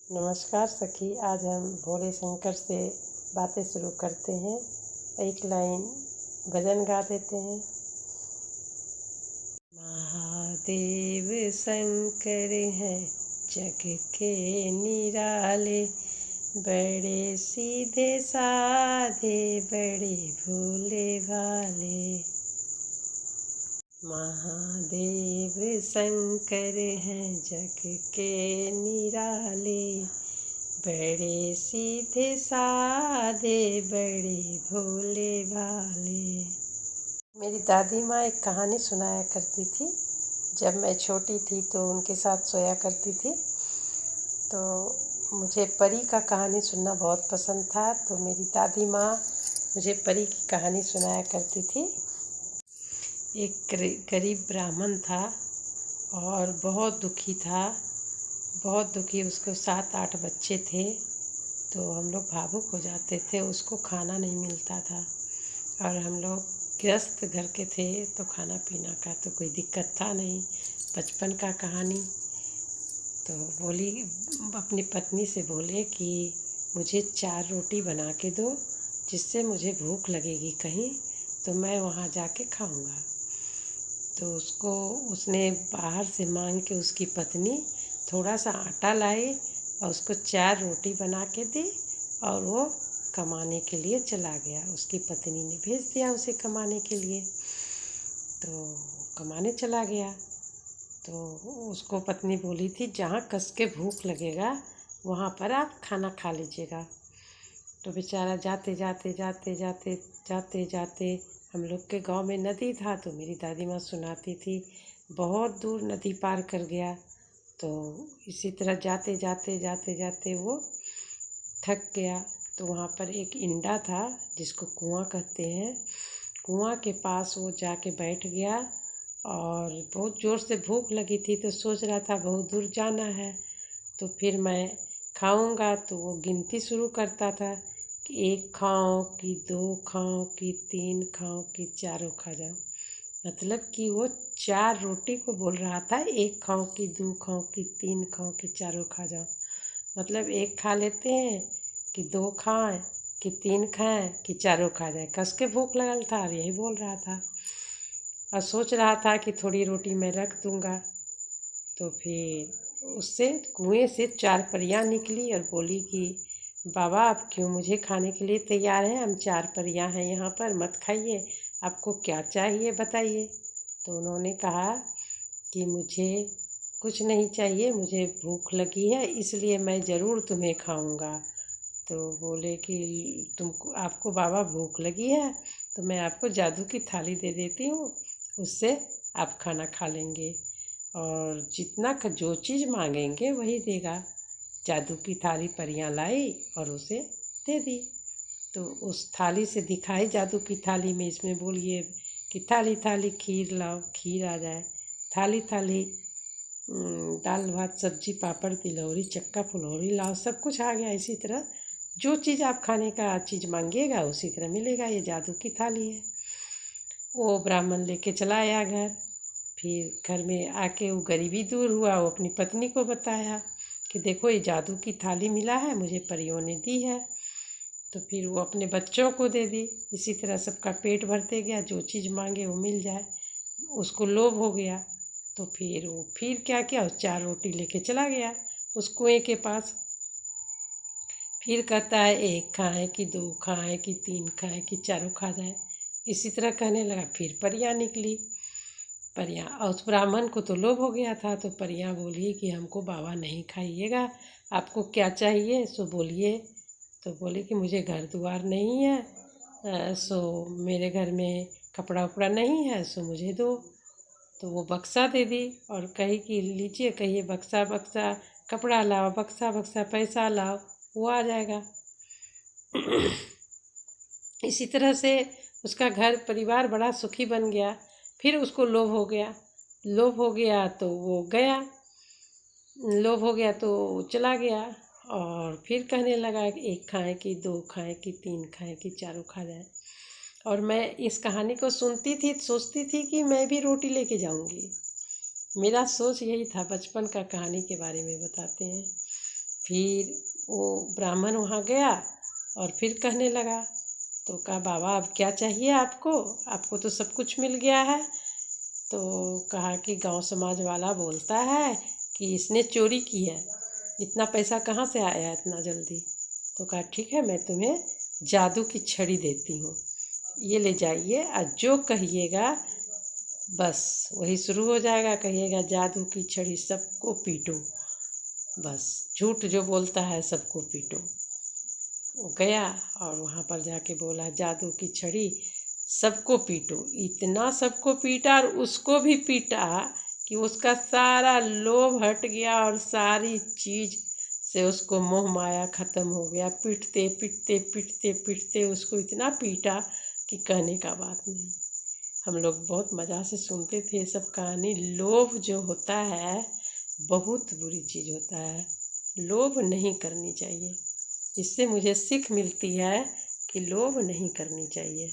नमस्कार सखी। आज हम भोले शंकर से बातें शुरू करते हैं। एक लाइन भजन गा देते हैं। महादेव शंकर हैं जग के निराले, बड़े सीधे साधे बड़े भोले भाले। महादेव शंकर हैं जग के निराले, बड़े सीधे साधे बड़े भोले भाले। मेरी दादी माँ एक कहानी सुनाया करती थी। जब मैं छोटी थी तो उनके साथ सोया करती थी, तो मुझे परी का कहानी सुनना बहुत पसंद था। तो मेरी दादी माँ मुझे परी की कहानी सुनाया करती थी। एक गरीब ब्राह्मण था और बहुत दुखी था, बहुत दुखी। उसको 7-8 बच्चे थे। तो हम लोग भावुक हो जाते थे, उसको खाना नहीं मिलता था और हम लोग गृहस्थ घर के थे, तो खाना पीना का तो कोई दिक्कत था नहीं। बचपन का कहानी। तो बोली, अपनी पत्नी से बोले कि मुझे 4 रोटी बना के दो, जिससे मुझे भूख लगेगी कहीं तो मैं वहाँ जाके खाऊंगा। तो उसने बाहर से मांग के उसकी पत्नी थोड़ा सा आटा लाई और उसको 4 रोटी बना के दी और वो कमाने के लिए चला गया। उसकी पत्नी ने भेज दिया उसे कमाने के लिए, तो कमाने चला गया। तो उसको पत्नी बोली थी, जहाँ कस के भूख लगेगा वहाँ पर आप खाना खा लीजिएगा। तो बेचारा जाते जाते जाते जाते जाते जाते हम लोग के गांव में नदी था, तो मेरी दादी माँ सुनाती थी, बहुत दूर नदी पार कर गया। तो इसी तरह जाते जाते जाते जाते वो थक गया। तो वहाँ पर एक इंडा था जिसको कुआं कहते हैं। कुआं के पास वो जाके बैठ गया और बहुत ज़ोर से भूख लगी थी, तो सोच रहा था बहुत दूर जाना है तो फिर मैं खाऊंगा। तो वो गिनती शुरू करता था कि 1 खाओ कि 2 खाओ कि 3 खाओ कि 4 खा जाओ। मतलब कि वो 4 रोटी को बोल रहा था, 1 खाओ कि 2 खाओ कि 3 खाओ कि 4 खा जाओ। मतलब 1 खा लेते हैं कि 2 खाएं कि 3 खाएं कि 4 खा जाए। कस के भूख लगल था और यही बोल रहा था और सोच रहा था कि थोड़ी रोटी मैं रख दूंगा। तो फिर उससे कुएं से 4 परियां निकली और बोली कि बाबा, आप क्यों मुझे खाने के लिए तैयार हैं? हम 4 परियां हैं यहाँ पर, मत खाइए, आपको क्या चाहिए बताइए। तो उन्होंने कहा कि मुझे कुछ नहीं चाहिए, मुझे भूख लगी है, इसलिए मैं ज़रूर तुम्हें खाऊंगा। तो बोले कि आपको बाबा भूख लगी है तो मैं आपको जादू की थाली दे देती हूँ, उससे आप खाना खा लेंगे और जो चीज़ मांगेंगे वही देगा। जादू की थाली परियां लाई और उसे दे दी। तो उस थाली से दिखाई, जादू की थाली में, इसमें बोलिए कि थाली थाली खीर लाओ, खीर आ जाए। थाली थाली दाल भात सब्जी पापड़ तिलौरी चक्का फुलौरी लाओ, सब कुछ आ गया। इसी तरह जो चीज़ आप खाने का चीज़ मांगिएगा उसी तरह मिलेगा। ये जादू की थाली है। वो ब्राह्मण लेके चला आया घर। फिर घर में आके वो गरीबी दूर हुआ। वो अपनी पत्नी को बताया कि देखो, ये जादू की थाली मिला है, मुझे परियों ने दी है। तो फिर वो अपने बच्चों को दे दी। इसी तरह सबका पेट भरते गया, जो चीज़ मांगे वो मिल जाए। उसको लोभ हो गया तो फिर वो फिर क्या किया, 4 रोटी लेके चला गया उस कुएं के पास। फिर कहता है 1 खाएं कि 2 खाएं कि 3 खाएं कि 4 खा जाए। इसी तरह कहने लगा। फिर परियां निकली। परियां, और उस ब्राह्मण को तो लोभ हो गया था, तो परियां बोली कि हमको बाबा नहीं खाइएगा, आपको क्या चाहिए सो बोलिए। तो बोले कि मुझे घर द्वार नहीं है, सो मेरे घर में कपड़ा उपड़ा नहीं है, सो मुझे दो। तो वो बक्सा दे दी और कही कि लीजिए, कहिए बक्सा बक्सा कपड़ा लाओ, बक्सा बक्सा पैसा लाओ, वो आ जाएगा। इसी तरह से उसका घर परिवार बड़ा सुखी बन गया। फिर उसको लोभ हो गया। लोभ हो गया तो वो गया, लोभ हो गया तो चला गया और फिर कहने लगा कि 1 खाएं कि 2 खाएं कि 3 खाएं कि 4 खा जाए। और मैं इस कहानी को सुनती थी, सोचती थी कि मैं भी रोटी लेके जाऊंगी। मेरा सोच यही था। बचपन का कहानी के बारे में बताते हैं। फिर वो ब्राह्मण वहाँ गया और फिर कहने लगा, तो कहा बाबा अब क्या चाहिए आपको, आपको तो सब कुछ मिल गया है। तो कहा कि गांव समाज वाला बोलता है कि इसने चोरी की है, इतना पैसा कहाँ से आया इतना जल्दी। तो कहा ठीक है, मैं तुम्हें जादू की छड़ी देती हूँ, ये ले जाइए और जो कहिएगा बस वही शुरू हो जाएगा। कहिएगा जादू की छड़ी सबको पीटो, बस झूठ जो बोलता है सबको पीटो। वो गया और वहाँ पर जाके बोला जादू की छड़ी सबको पीटो। इतना सबको पीटा और उसको भी पीटा कि उसका सारा लोभ हट गया और सारी चीज़ से उसको मोह माया ख़त्म हो गया। पीटते पीटते पीटते पीटते उसको इतना पीटा कि कहने का बात नहीं। हम लोग बहुत मज़ा से सुनते थे ये सब कहानी। लोभ जो होता है बहुत बुरी चीज़ होता है, लोभ नहीं करनी चाहिए। इससे मुझे सीख मिलती है कि लोभ नहीं करनी चाहिए।